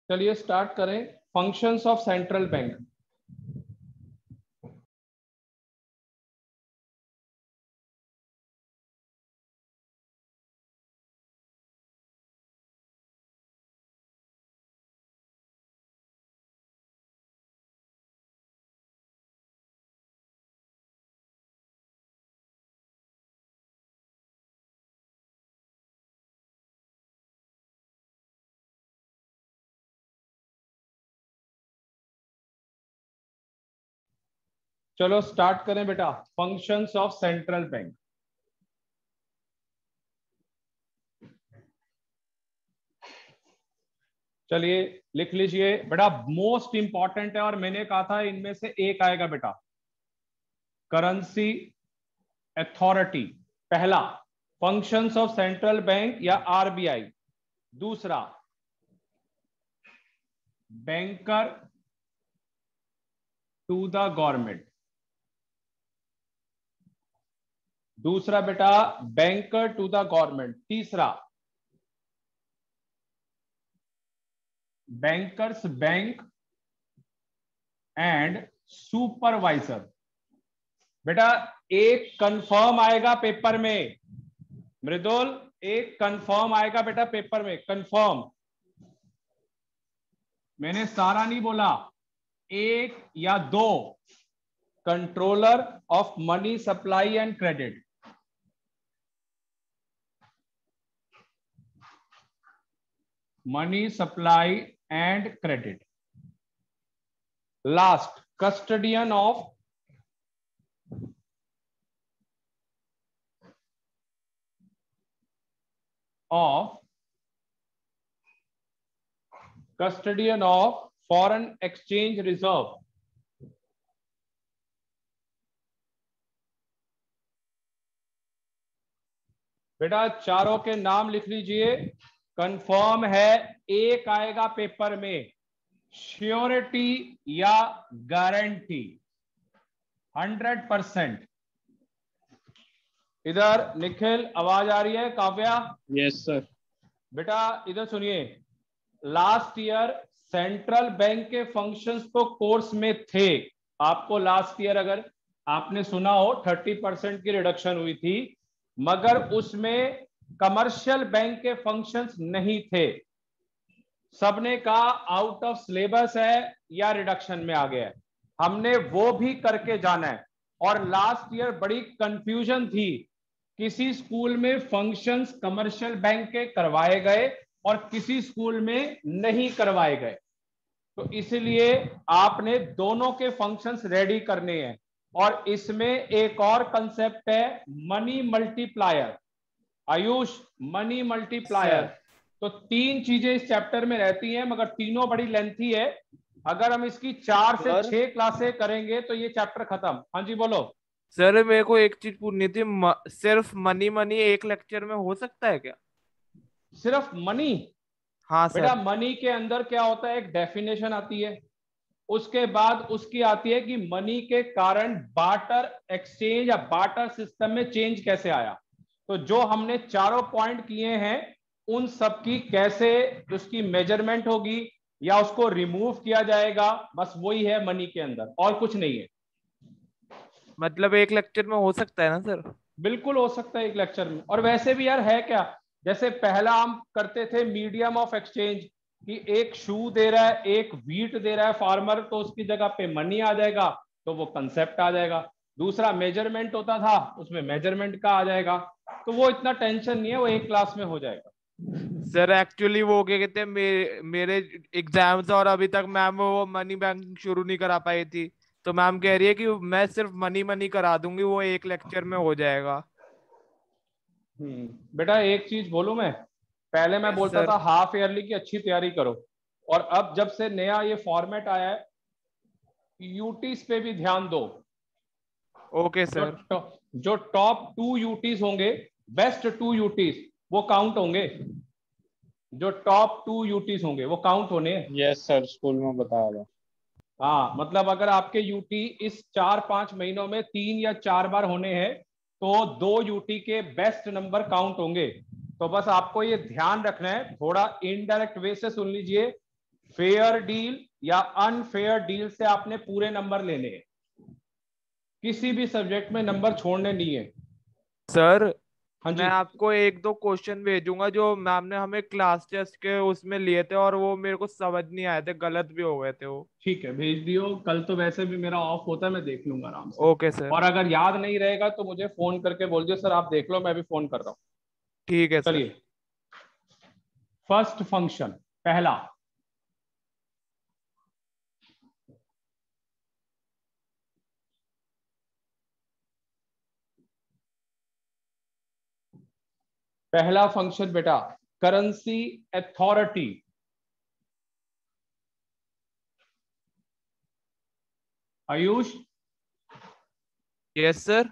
चलिए स्टार्ट करें। Functions of central bank. चलो स्टार्ट करें बेटा, फंक्शंस ऑफ सेंट्रल बैंक। चलिए लिख लीजिए बेटा, मोस्ट इंपॉर्टेंट है और मैंने कहा था इनमें से एक आएगा बेटा, करेंसी अथॉरिटी। पहला फंक्शंस ऑफ सेंट्रल बैंक या आरबीआई, दूसरा बैंकर टू द गवर्नमेंट, दूसरा बेटा बैंकर टू द गवर्नमेंट, तीसरा बैंकर्स बैंक एंड सुपरवाइजर। बेटा एक कंफर्म आएगा पेपर में, मृदुल एक कंफर्म आएगा बेटा पेपर में, कंफर्म। मैंने सारा नहीं बोला, एक या दो, controller of money supply and credit. Money supply and credit. Last custodian of custodian of foreign exchange reserve। बेटा चारों के नाम लिख लीजिए, कंफर्म है, एक आएगा पेपर में, श्योरिटी या गारंटी 100%। इधर निखिल आवाज आ रही है? काव्या? Yes sir. बेटा इधर सुनिए, लास्ट ईयर सेंट्रल बैंक के फंक्शंस तो कोर्स में थे। आपको लास्ट ईयर अगर आपने सुना हो 30% की रिडक्शन हुई थी, मगर उसमें कमर्शियल बैंक के फंक्शंस नहीं थे। सबने कहा आउट ऑफ सिलेबस है या रिडक्शन में आ गया है, हमने वो भी करके जाना है। और लास्ट ईयर बड़ी कंफ्यूजन थी, किसी स्कूल में फंक्शंस कमर्शियल बैंक के करवाए गए और किसी स्कूल में नहीं करवाए गए, तो इसलिए आपने दोनों के फंक्शंस रेडी करने हैं। और इसमें एक और कंसेप्ट है, money multiplier. Ayush, money multiplier. तो तीन चीजें इस चैप्टर में रहती हैं, मगर तीनों बड़ी लेंथी है। अगर हम इसकी 4 से 6 क्लासें करेंगे तो ये चैप्टर खत्म। हाँ जी बोलो सर मेरे को एक चीज पूछनी थी, सिर्फ मनी मनी एक लेक्चर में हो सकता है क्या? सिर्फ मनी? हाँ बेटा सर। मनी के अंदर क्या होता है, एक डेफिनेशन आती है, उसके बाद उसकी आती है कि मनी के कारण बार्टर एक्सचेंज या बार्टर सिस्टम में चेंज कैसे आया। तो जो हमने चारों पॉइंट किए हैं, उन सब की कैसे उसकी मेजरमेंट होगी या उसको रिमूव किया जाएगा, बस वही है मनी के अंदर, और कुछ नहीं है। मतलब एक लेक्चर में हो सकता है ना सर? बिल्कुल हो सकता है एक लेक्चर में। और वैसे भी यार है क्या, जैसे पहला हम करते थे मीडियम ऑफ एक्सचेंज, कि एक शू दे रहा है, एक व्हीट दे रहा है फार्मर, तो उसकी जगह पे मनी आ जाएगा, तो वो कंसेप्ट आ जाएगा। दूसरा मेजरमेंट होता था, उसमें मेजरमेंट का आ जाएगा। तो वो इतना टेंशन नहीं है, वो एक क्लास में हो जाएगा। सर एक्चुअली वो क्या कहते हैं, मेरे एग्जाम्स और अभी तक मैम वो मनी बैंक शुरू नहीं करा पाई थी, तो मैम कह रही है कि मैं सिर्फ मनी मनी करा दूंगी, वो एक लेक्चर में हो जाएगा। बेटा एक चीज बोलूं मैं, पहले मैं यस बोलता सर। था हाफ ईयरली की अच्छी तैयारी करो, और अब जब से नया ये फॉर्मेट आया है, यूटीज पे भी ध्यान दो। ओके जो सर। जो टॉप 2 यूटीज होंगे, बेस्ट 2 यूटीज, वो काउंट होंगे। जो टॉप 2 यूटीज होंगे वो काउंट होने हैं। यस सर, स्कूल में बताया था। हाँ मतलब अगर आपके यूटी इस 4-5 महीनों में 3 या 4 बार होने हैं, तो 2 यूटी के बेस्ट नंबर काउंट होंगे। तो बस आपको ये ध्यान रखना है, थोड़ा इनडायरेक्ट वे से सुन लीजिए। फेयर डील या अनफेयर डील से आपने पूरे नंबर लेने हैं, किसी भी सब्जेक्ट में नंबर छोड़ने नहीं है। सर हाँ मैं जी, आपको एक दो क्वेश्चन भेजूंगा जो मैम ने हमें क्लास टेस्ट के उसमें लिए थे, और वो मेरे को समझ नहीं आए थे, गलत भी हो गए थे वो। ठीक है, भेज दियो। कल तो वैसे भी मेरा ऑफ होता है, मैं देख लूंगा आराम से। Okay sir. और अगर याद नहीं रहेगा तो मुझे फोन करके बोल दियो, सर आप देख लो, मैं भी फोन कर रहा हूँ। ठीक है सर। चलिए, फर्स्ट फंक्शन, पहला, पहला फंक्शन बेटा, currency authority. Ayush, yes sir.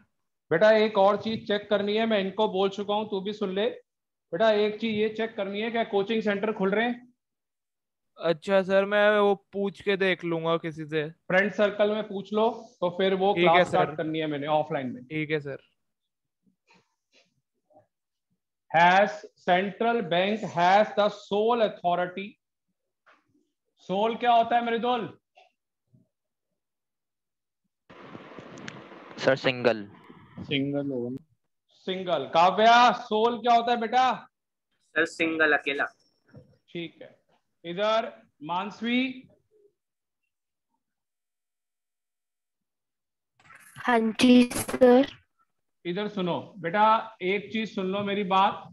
बेटा एक और चीज चेक करनी है, मैं इनको बोल चुका हूं, तू भी सुन ले बेटा। एक चीज ये चेक करनी है, क्या कोचिंग सेंटर खुल रहे हैं? अच्छा सर, मैं वो पूछ के देख लूंगा किसी से। फ्रेंड सर्कल में पूछ लो, तो फिर वो ठीक है क्लास स्टार्ट सर। करनी है मैंने ऑफलाइन में। ठीक है sir. Has central bank has the sole authority. Sole क्या होता है मेरे दोल? Sir single. सिंगल होगा। सिंगल। काव्या, सोल क्या होता है बेटा? सर सिंगल, अकेला। ठीक है। इधर मानसवी, हाँ जी सर। इधर सुनो बेटा, एक चीज सुन लो मेरी बात।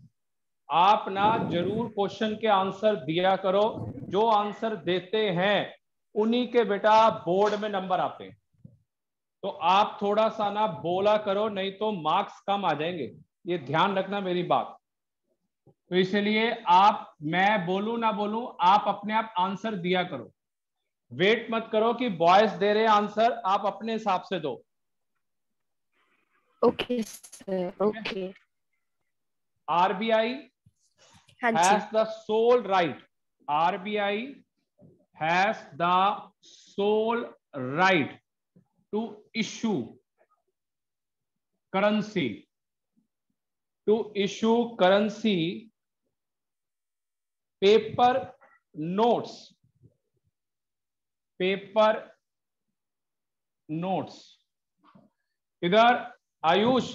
आप ना जरूर क्वेश्चन के आंसर दिया करो, जो आंसर देते हैं उन्हीं के बेटा बोर्ड में नंबर आते हैं। तो आप थोड़ा सा ना बोला करो, नहीं तो मार्क्स कम आ जाएंगे, ये ध्यान रखना मेरी बात। तो इसलिए आप, मैं बोलूं ना बोलूं, आप अपने आप आंसर दिया करो। वेट मत करो कि बॉयज दे रहे आंसर, आप अपने हिसाब से दो। Okay sir, okay. आरबीआई हाँ जी। Has the sole right, RBI has the sole right to issue currency, to issue currency, paper notes, paper notes. इधर आयुष,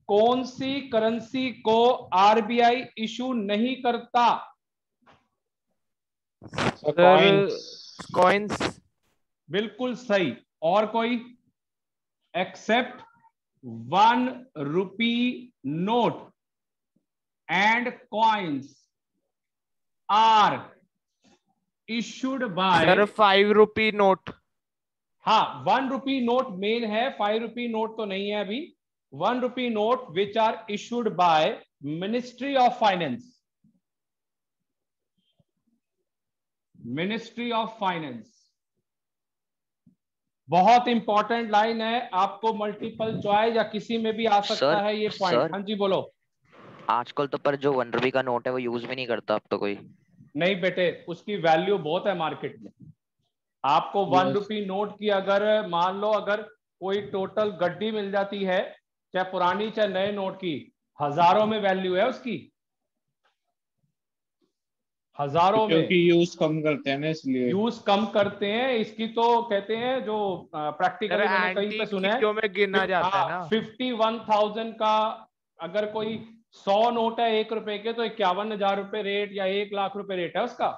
कौन सी करेंसी को आरबीआई इशू नहीं करता? Sir coins. बिल्कुल सही। और कोई? Except 1 rupee note and coins are issued by. Sir 5 rupee note. हाँ, 1 रुपी नोट मेन है, 5 रुपी नोट तो नहीं है अभी। 1 rupee note which are issued by ministry of finance, ministry of finance. बहुत इंपॉर्टेंट लाइन है, आपको मल्टीपल चॉइस या किसी में भी आ सकता है ये पॉइंट। हाँ जी बोलो। आजकल तो पर जो 1 रुपए का नोट है वो यूज भी नहीं करता अब तो कोई। नहीं बेटे, उसकी वैल्यू बहुत है मार्केट में। आपको 1 रुपी नोट की अगर मान लो, अगर कोई टोटल गड्डी मिल जाती है, चाहे पुरानी चाहे नए नोट की, हजारों में वैल्यू है उसकी, हजारों में। क्योंकि यूज कम करते हैं ना, इसलिए यूज कम करते हैं इसकी, तो कहते हैं जो सर प्रैक्टिकली मैंने कहीं पे एंटीक सुना है, चीजों में गिना जाता है ना। 51,000 का अगर कोई 100 नोट है 1 रुपए के, तो 51,000 रुपए रेट या 1 लाख रुपए रेट है उसका।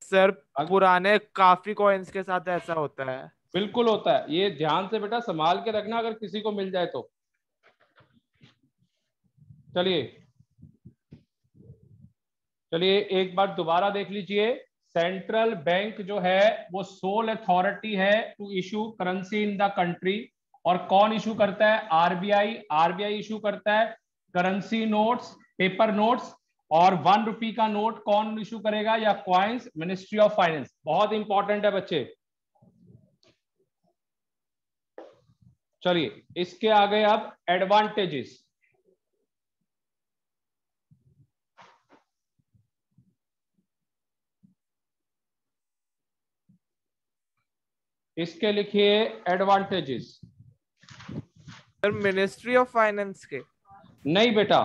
सर पुराने काफी कॉइन्स के साथ ऐसा होता है। बिल्कुल होता है, ये ध्यान से बेटा संभाल के रखना अगर किसी को मिल जाए तो। चलिए चलिए, एक बार दोबारा देख लीजिए। सेंट्रल बैंक जो है वो सोल अथॉरिटी है to issue currency in the country. और कौन इशू करता है? आरबीआई। आरबीआई इशू करता है करेंसी नोट्स, पेपर नोट्स। और 1 रुपी का नोट कौन इशू करेगा या कॉइन्स? Ministry of finance. बहुत इंपॉर्टेंट है बच्चे। चलिए इसके आगे अब एडवांटेजेस। इसके लिखिए advantages. Sir ministry of finance के? नहीं बेटा,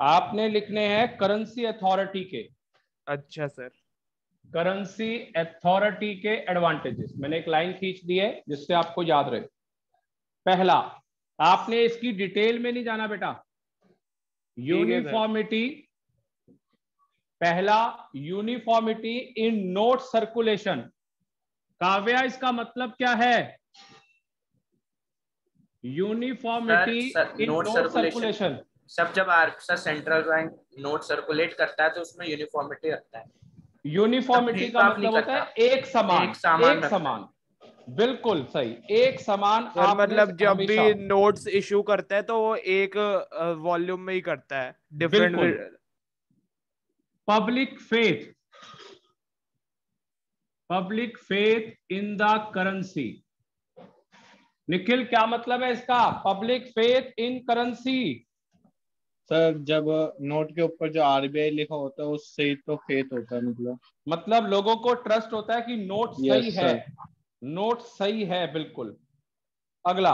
आपने लिखने हैं करेंसी अथॉरिटी के। अच्छा सर। करेंसी अथॉरिटी के एडवांटेजेस। मैंने एक लाइन खींच दी है जिससे आपको याद रहे। पहला, आपने इसकी डिटेल में नहीं जाना बेटा। यूनिफॉर्मिटी, पहला uniformity in note circulation. Kavya, इसका मतलब क्या है? Uniformity in note note circulation. सब जब sir central bank note circulate करता है तो उसमें यूनिफॉर्मिटी रखता है। यूनिफॉर्मिटी का मतलब होता है एक समान, एक समान। बिल्कुल सही, एक समान। सर मतलब जब हमेशा भी नोट्स इशू करता है तो वो एक वॉल्यूम में ही करता है, different. Public faith, public faith in the currency. Nikhil, क्या मतलब है इसका? पब्लिक फेथ इन करेंसी। सर जब नोट के ऊपर जो आरबीआई लिखा होता है उससे तो फेथ होता है, मतलब लोगों को ट्रस्ट होता है कि नोट सही Yes, है, sir. नोट सही है। बिल्कुल। अगला,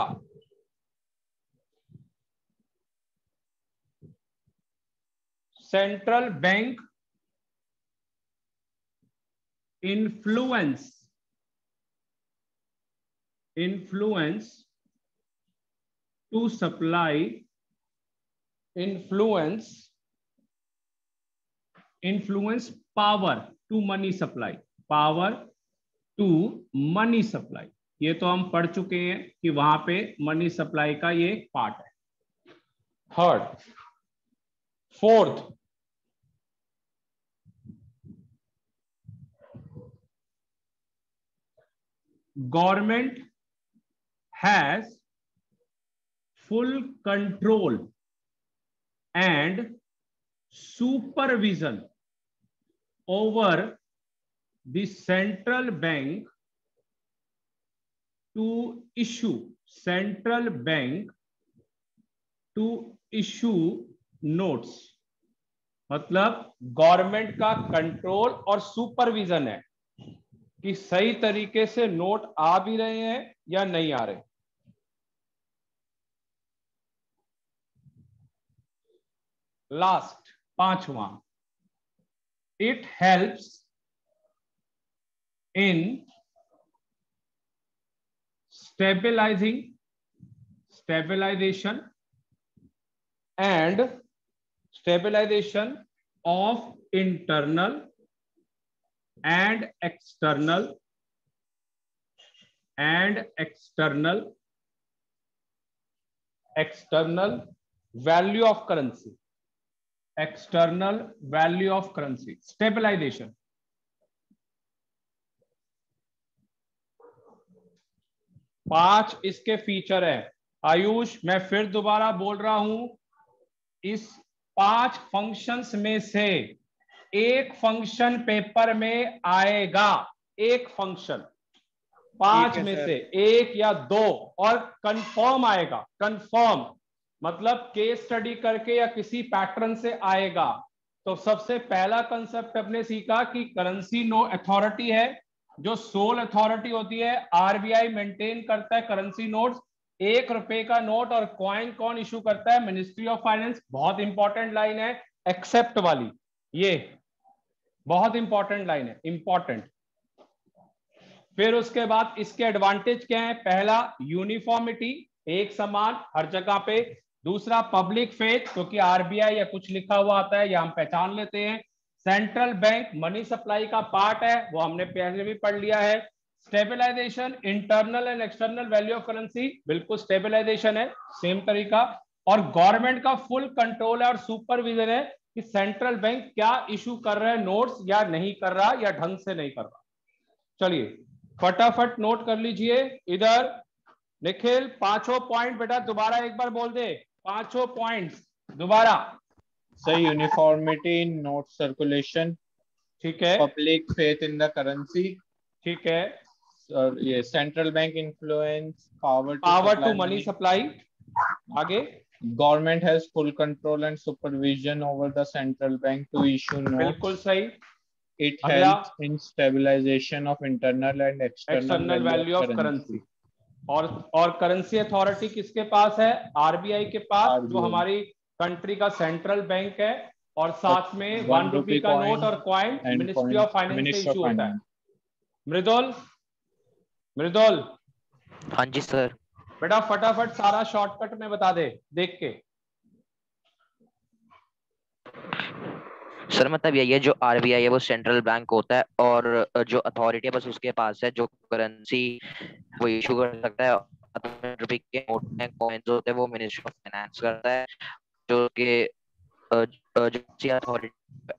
central bank influence, influence to supply, influence, influence power to money supply, power to money supply. ये तो हम पढ़ चुके हैं कि वहां पे मनी सप्लाई का ये पार्ट है। Third, fourth, government has full control and supervision over the central bank to issue, central bank to issue notes। मतलब गवर्नमेंट का कंट्रोल और सुपरविजन है कि सही तरीके से नोट आ भी रहे हैं या नहीं आ रहे। लास्ट, पांचवा, it helps in stabilization of internal and external value of currency, external value of currency, stabilization। पांच इसके फीचर है। आयुष, मैं फिर दोबारा बोल रहा हूं, इस 5 फंक्शंस में से एक फंक्शन पेपर में आएगा, एक फंक्शन, 5 में से एक या 2, और कंफर्म आएगा। कंफर्म मतलब केस स्टडी करके या किसी पैटर्न से आएगा। तो सबसे पहला कंसेप्ट हमने सीखा कि करेंसी नो अथॉरिटी है, जो सोल अथॉरिटी होती है। आरबीआई मेंटेन करता है करेंसी नोट्स। 1 रुपए का नोट और कॉइन कौन इशू करता है? Ministry of finance. बहुत इंपॉर्टेंट लाइन है, एक्सेप्ट वाली, ये बहुत इंपॉर्टेंट लाइन है, इंपॉर्टेंट। फिर उसके बाद इसके एडवांटेज क्या है? पहला, यूनिफॉर्मिटी, एक समान हर जगह पे। दूसरा, पब्लिक फेथ, क्योंकि आरबीआई या कुछ लिखा हुआ आता है या हम पहचान लेते हैं। सेंट्रल बैंक मनी सप्लाई का पार्ट है, वो हमने पहले भी पढ़ लिया है। Stabilisation, internal and external value of currency, बिल्कुल स्टेबलाइजेशन है, सेम तरीका। और गवर्नमेंट का फुल कंट्रोल है और सुपरविजन है कि सेंट्रल बैंक क्या इशू कर रहा है नोट्स, या नहीं कर रहा, या ढंग से नहीं कर रहा। चलिए फटाफट नोट कर लीजिए। इधर निखिल, 5 पॉइंट बेटा दोबारा एक बार बोल दे, 5 पॉइंट्स दोबारा। सही, यूनिफॉर्मिटी इन नोट सर्कुलेशन, ठीक है, public faith in the currency, ठीक है, और ये central bank influence, power to money supply. आगे, government has full control and supervision over the central bank to issue notes. बिल्कुल सही। It helps in stabilization of internal and external value of currency। और currency authority किसके पास है? RBI के पास, जो हमारी country का सेंट्रल बैंक है। और साथ में 1 रुपए का नोट और कॉइन मिनिस्ट्री ऑफ फाइनेंस से इशू होता है। मृदुल, मृदुल हाँ जी सर। बेटा फटाफट सारा शॉर्टकट में बता दे देख के। सर मतलब यही है, जो आरबीआई है वो सेंट्रल बैंक होता है, और जो अथॉरिटी है बस उसके पास है, जो करेंसी वो इशू कर सकता है। रुपए के नोट हैं, कॉइन्स होते हैं, वो मिनिस्ट्री ऑफ फाइनेंस करता है। जो कि जो अथॉरिटी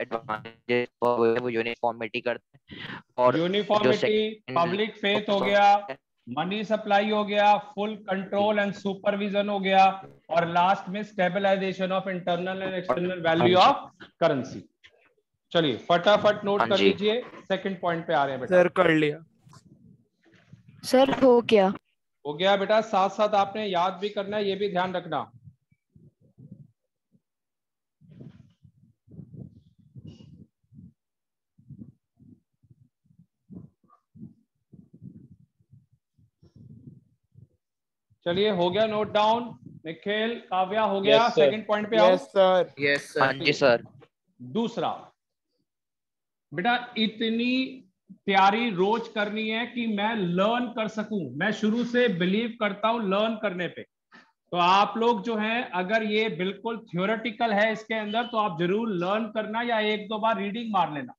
एडवांटेज वो यूनिफॉर्मिटी करते हैं। और जो यूनिफॉर्मिटी, पब्लिक फेथ हो गया, मनी सप्लाई हो गया, फुल कंट्रोल एंड सुपरविजन हो गया, और लास्ट में stabilisation of internal and external value of currency. चलिए फटाफट नोट कर लीजिए, सेकंड पॉइंट पे आ रहे हैं बेटा। सर कर लिया सर हो गया। हो गया बेटा, साथ साथ आपने याद भी करना है, ये भी ध्यान रखना। चलिए हो गया नोट डाउन। निखिल, काव्या हो गया। सेकंड पॉइंट पे आओ। Yes sir. यस हाँ सर। जी सर। दूसरा बेटा, इतनी तैयारी रोज करनी है कि मैं लर्न कर सकूं। मैं शुरू से बिलीव करता हूं लर्न करने पे। तो आप लोग जो हैं, अगर ये बिल्कुल थ्योरेटिकल है इसके अंदर, तो आप जरूर लर्न करना या एक दो बार रीडिंग मार लेना,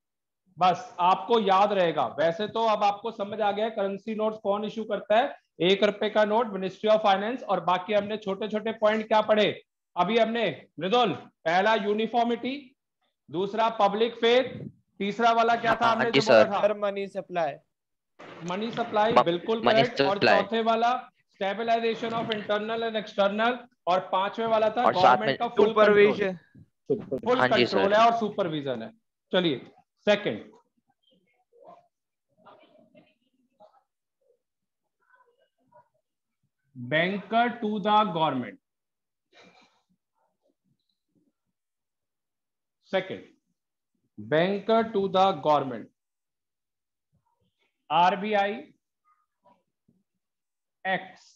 बस आपको याद रहेगा। वैसे तो अब आपको समझ आ गया करेंसी नोट्स कौन इशू करता है। 1 रुपए का नोट मिनिस्ट्री ऑफ फाइनेंस, और बाकी हमने छोटे छोटे पॉइंट क्या पढ़े अभी हमने मृदुल? पहला यूनिफॉर्मिटी, दूसरा पब्लिक फेथ, तीसरा वाला क्या था हाँ हमने जी जो बोला सर। था? Sir money supply. Money supply, बिल्कुल मनी करेक्ट। और सप्लाई, चौथे वाला stabilisation of internal and external, और पांचवे वाला था और साथ में गवर्नमेंट का फुल कंट्रोल। सुपरविजन। फुल हाँ जी कंट्रोल सर। है और सुपरविजन है। चलिए second, banker to the government. Second, banker to the government. RBI acts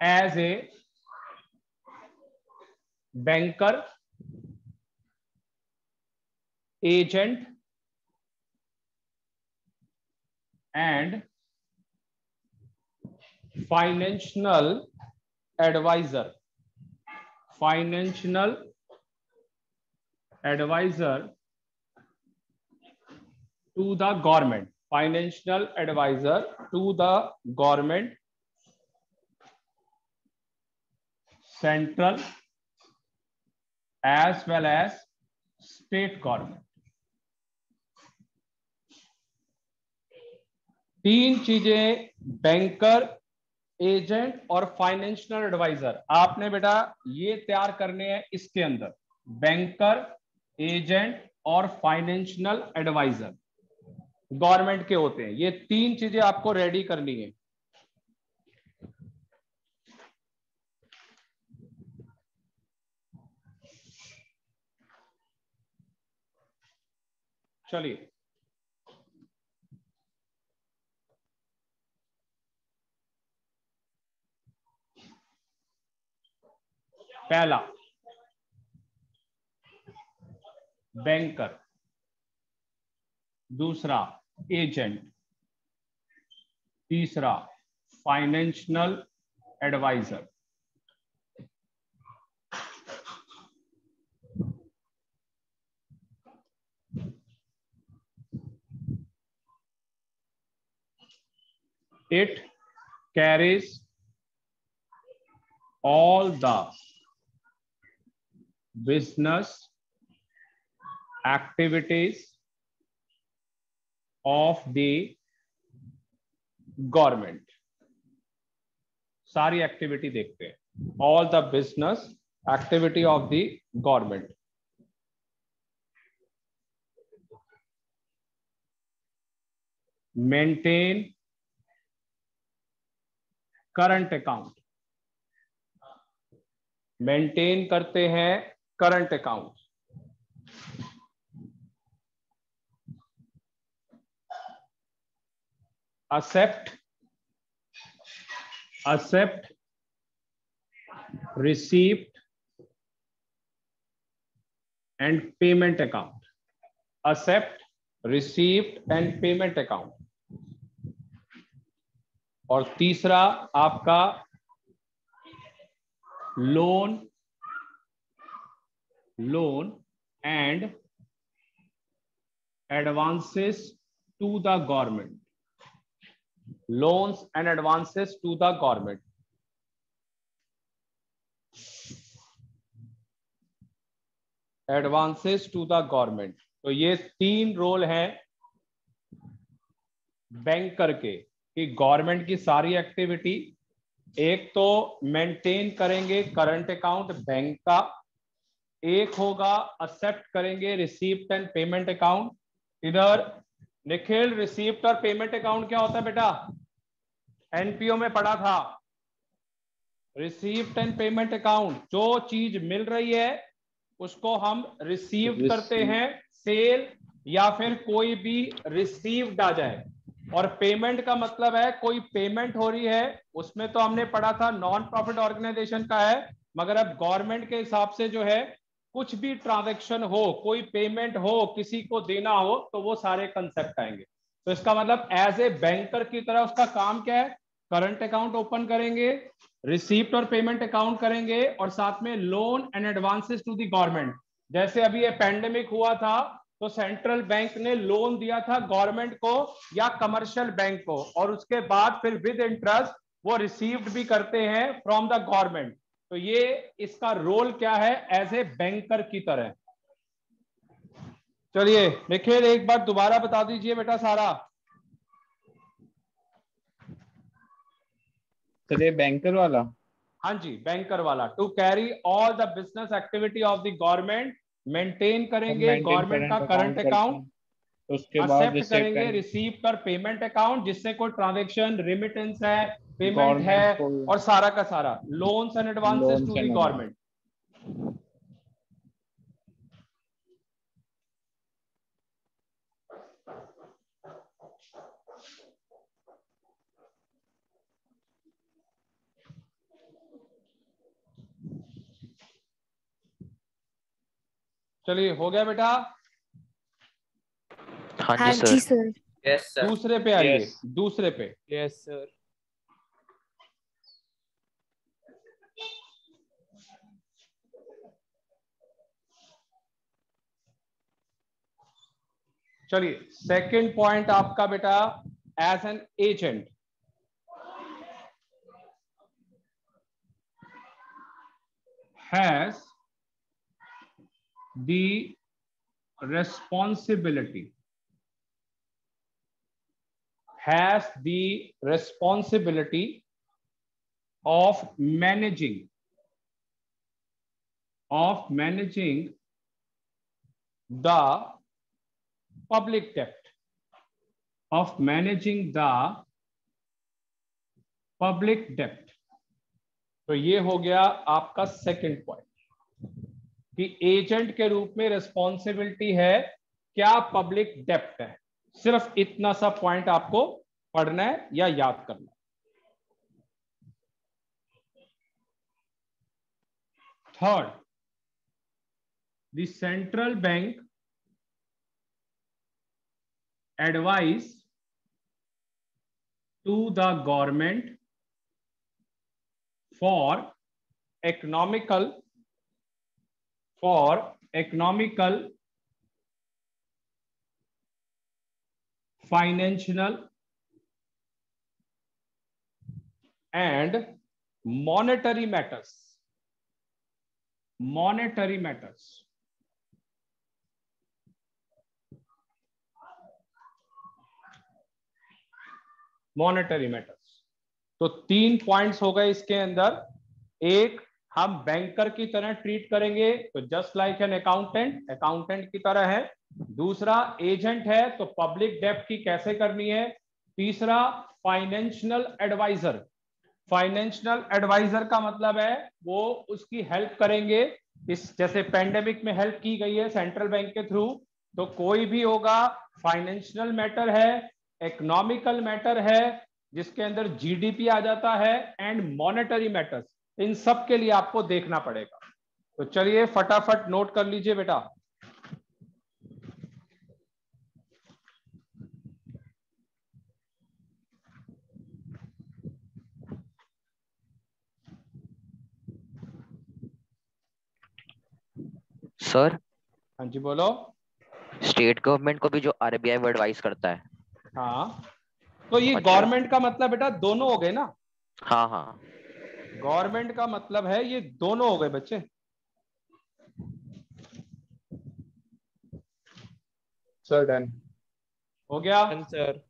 as a banker, agent and financial advisor. Financial advisor to the government. Financial advisor to the government, central as well as state government. तीन चीजें, banker, agent और financial adviser, आपने बेटा ये तैयार करने हैं इसके अंदर। बैंकर, एजेंट और फाइनेंशियल एडवाइजर गवर्नमेंट के होते हैं। ये तीन चीजें आपको रेडी करनी है। चलिए पहला बैंकर, दूसरा एजेंट, तीसरा financial adviser. It carries all the business activities of the government. सारी एक्टिविटी देखते हैं। All the business activity of the government. Maintain current account, maintain करते हैं current account. accept receipt and payment account, accept receipt and payment account. और तीसरा आपका loan and advances to the government, loans and advances to the government. Advances to the government, तो ये 3 role हैं banker के, कि गवर्नमेंट की सारी एक्टिविटी, एक तो मेंटेन करेंगे करंट अकाउंट बैंक का, एक होगा एक्सेप्ट करेंगे रिसीप्ट एंड पेमेंट अकाउंट। इधर निखिल, रिसीप्ट और पेमेंट अकाउंट क्या होता है बेटा? एनपीओ में पढ़ा था। रिसीप्ट एंड पेमेंट अकाउंट, जो चीज मिल रही है उसको हम रिसीव्ड करते हैं, सेल या फिर कोई भी रिसीव्ड आ जाए। और पेमेंट का मतलब है कोई पेमेंट हो रही है, उसमें तो हमने पढ़ा था नॉन प्रॉफिट ऑर्गेनाइजेशन का है, मगर अब गवर्नमेंट के हिसाब से जो है कुछ भी ट्रांजैक्शन हो, कोई पेमेंट हो, किसी को देना हो, तो वो सारे कंसेप्ट आएंगे। तो इसका मतलब एज ए बैंकर की तरह उसका काम क्या है? करंट अकाउंट ओपन करेंगे, रिसीप्ट और पेमेंट अकाउंट करेंगे, और साथ में loan and advances to the government. जैसे अभी ये पैंडेमिक हुआ था तो सेंट्रल बैंक ने लोन दिया था गवर्नमेंट को या कमर्शियल बैंक को, और उसके बाद फिर विद इंटरेस्ट वो रिसीव्ड भी करते हैं फ्रॉम द गवर्नमेंट। तो ये इसका रोल क्या है एज ए बैंकर की तरह। चलिए निखिल एक बार दोबारा बता दीजिए बेटा सारा। चलिए बैंकर वाला। हाँ जी, बैंकर वाला। To carry all the business activity of the government, maintain करेंगे गवर्नमेंट का करंट अकाउंट, उसके बाद एक्सेप्ट करेंगे रिसीप्ट और पेमेंट अकाउंट, जिससे कोई ट्रांजैक्शन, रेमिटेंस है, पेमेंट है, और सारा का सारा loans and advances to the government. चलिए हो गया बेटा? हाँ हाँ जी जी सर। सर। Yes sir. दूसरे पे आइए। Yes. दूसरे पे यस सर। चलिए सेकंड पॉइंट आपका बेटा, as an agent has the responsibility of managing the public debt, तो ये हो गया आपका सेकंड पॉइंट, कि एजेंट के रूप में रिस्पॉन्सिबिलिटी है क्या? पब्लिक डेप्ट है। सिर्फ इतना सा पॉइंट आपको पढ़ना है या याद करना है। Third, the central bank advice to the government for economical financial and monetary matters, तो 3 पॉइंट्स हो गए इसके अंदर। एक, हम बैंकर की तरह ट्रीट करेंगे, तो जस्ट लाइक एन अकाउंटेंट की तरह है। दूसरा, एजेंट है तो पब्लिक डेब्ट की कैसे करनी है। तीसरा, फाइनेंशियल एडवाइजर का मतलब है वो उसकी हेल्प करेंगे। इस जैसे पेंडेमिक में हेल्प की गई है सेंट्रल बैंक के थ्रू, तो कोई भी होगा, फाइनेंशियल मैटर है, इकोनॉमिकल मैटर है जिसके अंदर जीडीपी आ जाता है, एंड मॉनेटरी मैटर्स, इन सब के लिए आपको देखना पड़ेगा। तो चलिए फटाफट नोट कर लीजिए बेटा। सर हाँ जी बोलो। स्टेट गवर्नमेंट को भी जो आरबीआई वो एडवाइस करता है। हाँ तो ये अच्छा। गवर्नमेंट का मतलब बेटा दोनों हो गए ना। हाँ हाँ। गवर्नमेंट का मतलब है ये दोनों हो गए बच्चे। Sir done. हो गया। सर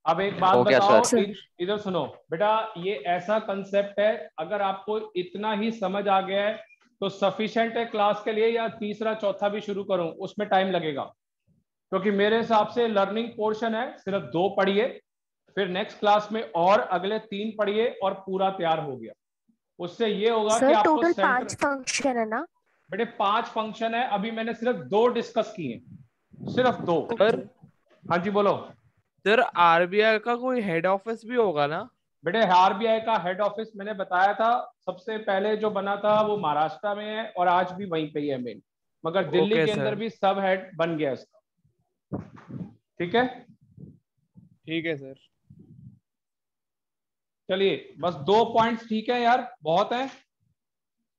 अब एक बात हो गया बताओ, सर। इधर सुनो बेटा, ये ऐसा कंसेप्ट है, अगर आपको इतना ही समझ आ गया है तो सफिशिएंट है क्लास के लिए, या तीसरा चौथा भी शुरू करूं उसमें टाइम लगेगा, क्योंकि मेरे हिसाब से लर्निंग पोर्शन है सिर्फ 2 पढ़िए, फिर नेक्स्ट क्लास में और अगले 3 पढ़िए और पूरा तैयार हो गया। उससे ये होगा कि सर आपको टोटल सेंटर 5 फंक्शन है ना? बेटे 5 फंक्शन है, अभी मैंने सिर्फ 2 डिस्कस किए, सिर्फ 2। सर हाँ जी बोलो। सर आरबीआई का कोई हेड ऑफिस भी होगा ना? बेटे आरबीआई का हेड ऑफिस मैंने बताया था, सबसे पहले जो बना था वो महाराष्ट्र में है और आज भी वहीं पे ही है मेन, मगर दिल्ली ओके के अंदर सर। भी सब हेड बन गया इसका। ठीक है, ठीक है सर। चलिए बस 2 पॉइंट्स ठीक है यार, बहुत है,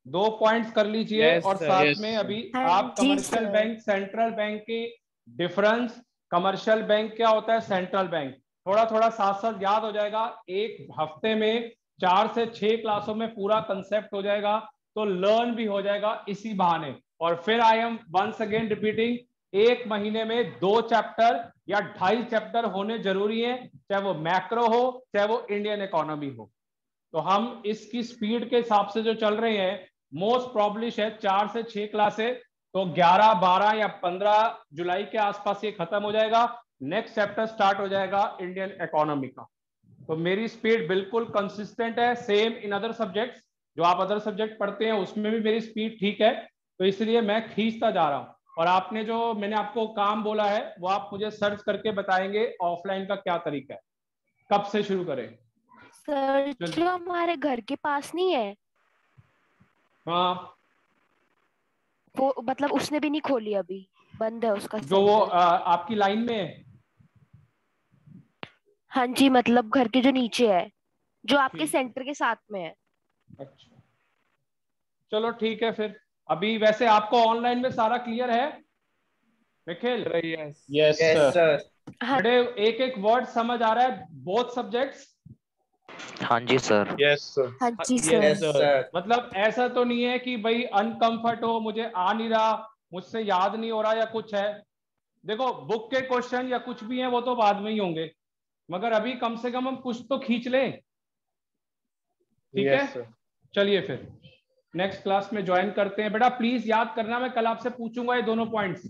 2 पॉइंट्स कर लीजिए। यस और सर। साथ यस में सर। अभी हाँ आप जी commercial sir. Bank central bank की डिफरेंस, कमर्शियल बैंक क्या होता है, सेंट्रल बैंक, थोड़ा थोड़ा साथ साथ याद हो जाएगा। एक हफ्ते में 4 से 6 क्लासों में पूरा कंसेप्ट हो जाएगा, तो लर्न भी हो जाएगा इसी बहाने। और फिर I am once again repeating, 1 महीने में 2 चैप्टर या 2.5 चैप्टर होने जरूरी है, चाहे वो मैक्रो हो चाहे वो इंडियन इकोनॉमी हो। तो हम इसकी स्पीड के हिसाब से जो चल रहे हैं, मोस्ट प्रॉब्ली शायद 4 से 6 क्लासेस, तो 11, 12 या 15 जुलाई के आसपास ये खत्म हो जाएगा, नेक्स्ट चैप्टर स्टार्ट हो जाएगा इंडियन इकोनॉमी का। तो मेरी स्पीड बिल्कुल कंसिस्टेंट है, सेम इन अदर सब्जेक्ट्स, जो आप अदर सब्जेक्ट पढ़ते हैं उसमें भी मेरी स्पीड ठीक है, तो इसलिए मैं खींचता जा रहा हूं। और आपने जो मैंने आपको काम बोला है वो आप मुझे सर्च करके बताएंगे ऑफलाइन का क्या तरीका है, कब से शुरू करें। सर जो हमारे घर के पास नहीं है, हाँ वो मतलब उसने भी नहीं खोली अभी, बंद है उसका जो वो सेंटर। आपकी लाइन में है। हाँ जी, मतलब घर के जो नीचे है, जो आपके ठीक, सेंटर के साथ में है। अच्छा चलो ठीक है फिर। अभी वैसे आपको ऑनलाइन में सारा क्लियर है Nikhil? Yes. Yes yes sir. Sir. हाँ बेटे एक एक वर्ड समझ आ रहा है बोथ सब्जेक्ट्स? हाँ जी सर। Yes sir. हाँ जी sir. Yes yes sir. Sir. मतलब ऐसा तो नहीं है कि भाई अनकंफर्ट हो, मुझे आ नहीं रहा, मुझसे याद नहीं हो रहा या कुछ है? देखो बुक के क्वेश्चन या कुछ भी है वो तो बाद में ही होंगे, मगर अभी कम से कम हम कुछ तो खींच लें। ठीक है, यस सर। चलिए फिर नेक्स्ट क्लास में ज्वाइन करते हैं। बेटा प्लीज याद करना, मैं कल आपसे पूछूंगा ये दोनों पॉइंट्स।